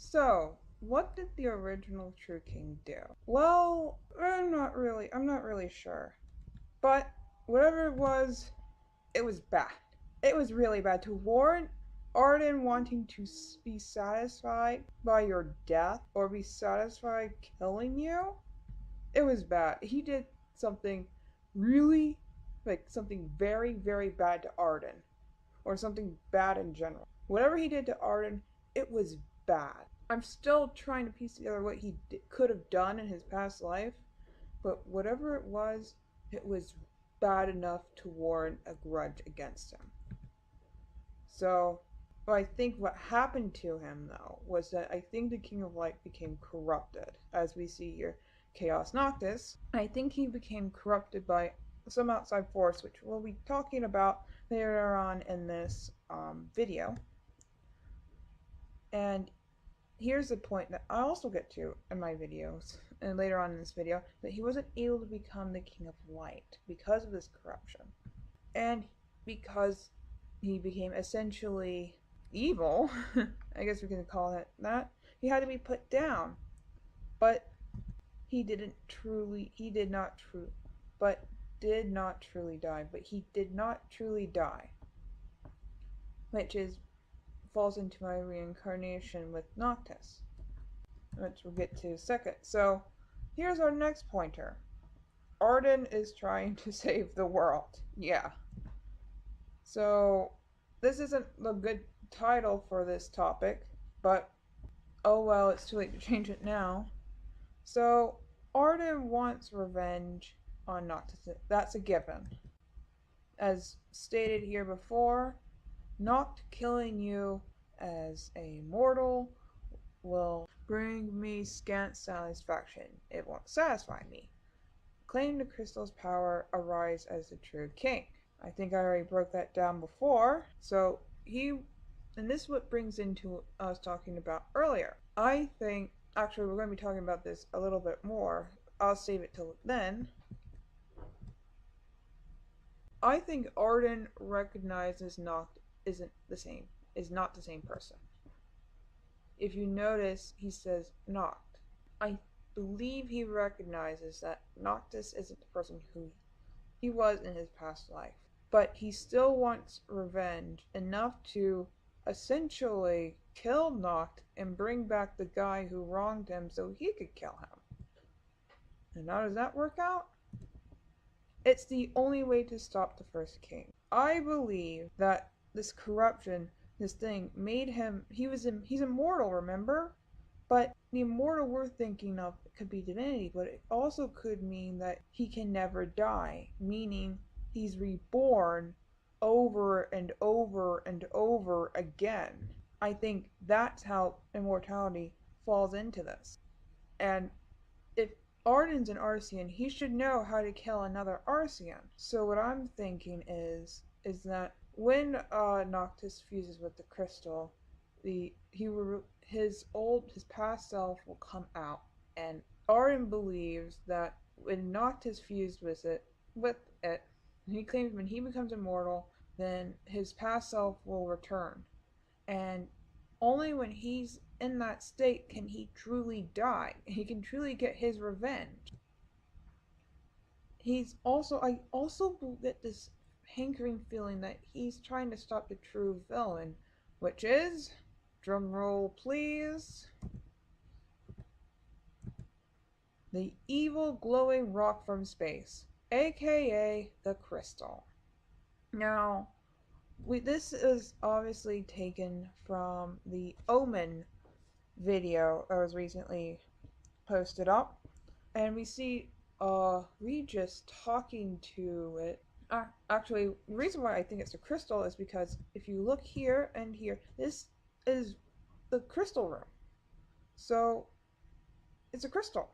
So, what did the original True King do? Well, I'm not really sure. But whatever it was bad. It was really bad. To warrant Ardyn wanting to be satisfied by your death or be satisfied killing you, it was bad. He did something really, something very, very bad to Ardyn, or something bad in general. Whatever he did to Ardyn, it was bad. I'm still trying to piece together what he could have done in his past life, but whatever it was bad enough to warrant a grudge against him. So, I think what happened to him, though, was that I think the King of Light became corrupted, as we see here, Chaos Noctis. I think he became corrupted by some outside force, which we'll be talking about later on in this video. And here's the point that I also get to in my videos, and later on in this video, that he wasn't able to become the King of Light because of this corruption. And because he became essentially evil, I guess we can call it that, he had to be put down. But he did not truly die. Which falls into my reincarnation with Noctis, which we'll get to in a second. So here's our next pointer. Ardyn is trying to save the world. Yeah. So this isn't a good title for this topic, but oh well, it's too late to change it now. So Ardyn wants revenge on Noctis. That's a given. As stated here before, Noct killing you as a mortal will bring me scant satisfaction. It won't satisfy me. Claim the crystal's power, arise as the true king. I think I already broke that down before. So and this is what brings into what I was talking about earlier. I think, actually we're going to be talking about this a little bit more. I'll save it till then. I think Ardyn recognizes Noct is not the same person. If you notice, he says Noct. I believe he recognizes that Noctis isn't the person who he was in his past life. But he still wants revenge enough to essentially kill Noct and bring back the guy who wronged him so he could kill him. And how does that work out? It's the only way to stop the first king. I believe that this corruption, this thing, made him, he's immortal, remember? But the immortal we're thinking of could be divinity, but it also could mean that he can never die, meaning he's reborn over and over and over again. I think that's how immortality falls into this. And if Ardyn's an Arcean, he should know how to kill another Arcean. So what I'm thinking is that when Noctis fuses with the crystal, his past self will come out, and Ardyn believes that when Noctis fused with it, he claims when he becomes immortal, then his past self will return, and only when he's in that state can he truly die. He can truly get his revenge. I also get this hankering feeling that he's trying to stop the true villain, which is, drumroll please, the evil glowing rock from space, aka the crystal. Now, this is obviously taken from the Omen video that was recently posted up, and we see Regis talking to it. Actually, the reason why I think it's a crystal is because if you look here and here, this is the crystal room. So, it's a crystal.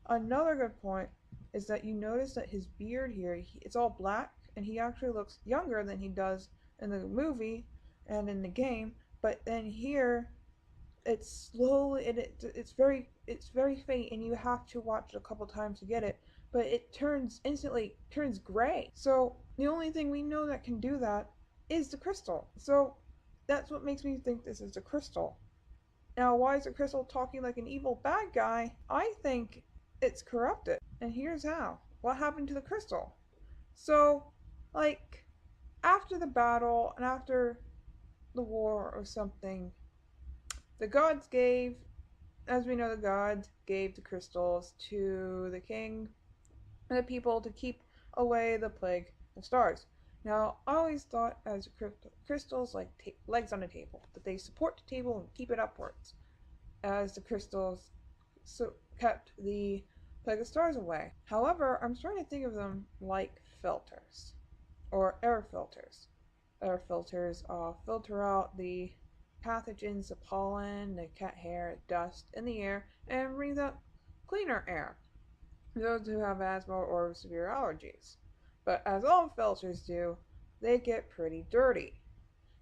Another good point is that you notice that his beard here, it's all black, and he actually looks younger than he does in the movie and in the game, but then here, it's slowly, and it's very faint, and you have to watch it a couple times to get it, but it instantly turns gray. So the only thing we know that can do that is the crystal. So that's what makes me think this is a crystal. Now, why is the crystal talking like an evil bad guy? I think it's corrupted. And here's how. What happened to the crystal? So, like, after the battle and after the war or something, the gods gave, as we know, the gods gave the crystals to the king and the people to keep away the plague of stars. Now, I always thought as crystals like legs on a table, that they support the table and keep it upwards, as the crystals kept the plague of stars away. However, I'm starting to think of them like filters or air filters. Air filters filter out the pathogens, the pollen, the cat hair, dust in the air, and brings out cleaner air for those who have asthma or severe allergies. But as all filters do, they get pretty dirty.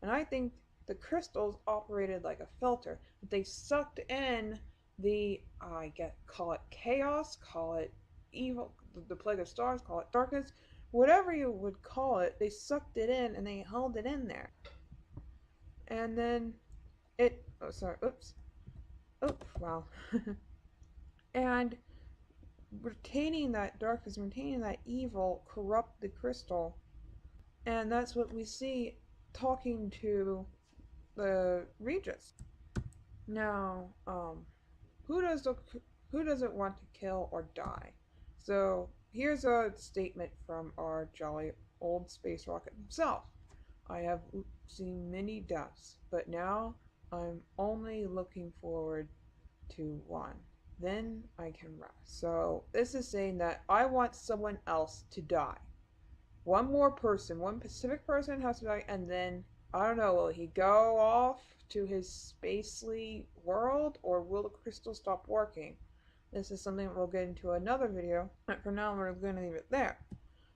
And I think the crystals operated like a filter. They sucked in the, call it chaos, call it evil, the plague of stars, call it darkness, whatever you would call it, they sucked it in and they held it in there. And then wow. And retaining that darkness, retaining that evil, corrupt the crystal. And that's what we see talking to the Regis. Now, who does the who doesn't want to kill or die? So here's a statement from our jolly old space rocket himself. I have seen many deaths, but now I'm only looking forward to one. Then I can rest. So this is saying that I want someone else to die. One more person, one Pacific person has to die, and then I don't know, will he go off to his spacely world, or will the crystal stop working? This is something we'll get into another video, but for now we're going to leave it there.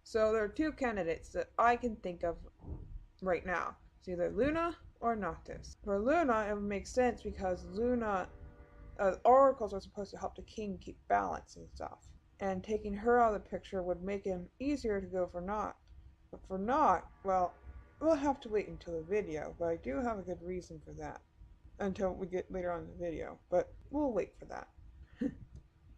So there are two candidates that I can think of right now. It's either Luna or Noctis. For Luna, it would make sense because Luna, oracles are supposed to help the king keep balance and stuff. And taking her out of the picture would make him easier to go for Noct. But for Noct, well, we'll have to wait until the video, but I do have a good reason for that. Until we get later on in the video, but we'll wait for that.